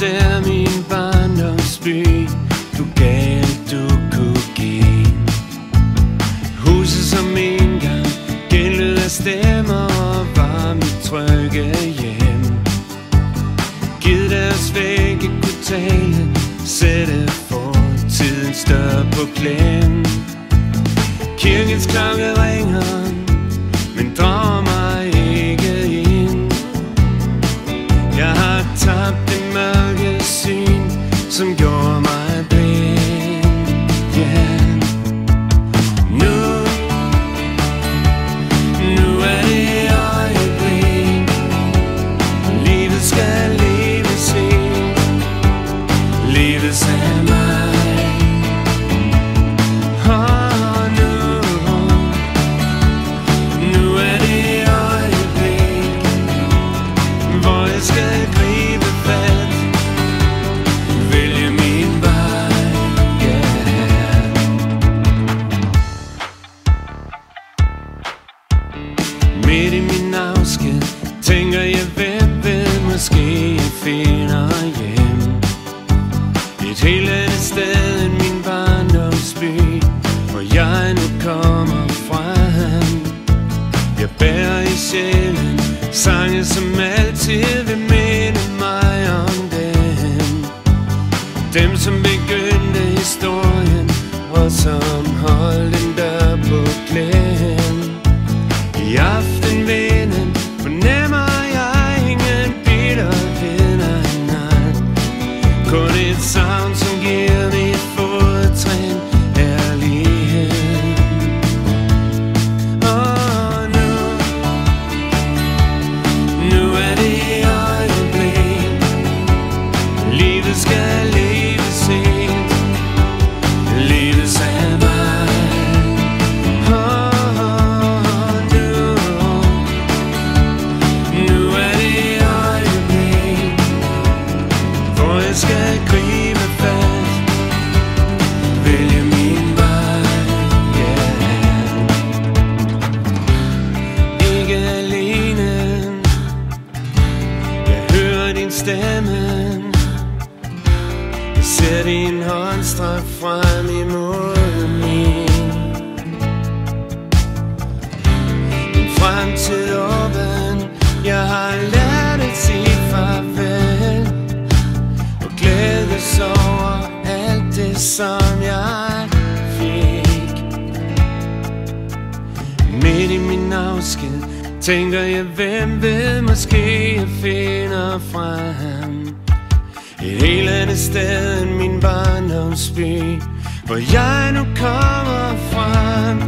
der min barndomsby. Du gav alt du kunne give. Huset som engang genlød af stemmer og var mit trygge hjem. Giv deres vægge kunne tale, sætte fortidens dør på klem. Kirkens klokke ringer, men drager mig ikke ind. Jeg har tabt det mørke syn, som gjorde mig blind. Yeah. Nu er det øjeblik. Livet skal leves ind. Leves af mig. Midt i min afsked tænker jeg, hvem ved, måske jeg finder hjem. Et helt andet sted end min barndomsby, hvor jeg nu kommer frem. Jeg bærer i sjælen sange, som altid vil minde mig om dem. Dem, som begyndte historien, og som holdt en dør på klem. I aftenvinden fornemmer jeg ingen bitterhed, nej. Kun et savn, som giver mit fodtrin ærlighed. Og nu er det øjeblik. Livet skal leves ind. Leves af mig. Jeg skal gribe fast, vælge min vej, yeah. Ikke alene, jeg hører din stemme. Jeg ser din hånd strakt frem imod min. Din fremtid åben, jeg har lært at sige farvel. Glædes over alt det, som jeg fik. Midt i min afsked tænker jeg, hvem ved, måske jeg finder frem. Et helt andet sted end min barndomsby, hvor jeg nu kommer frem.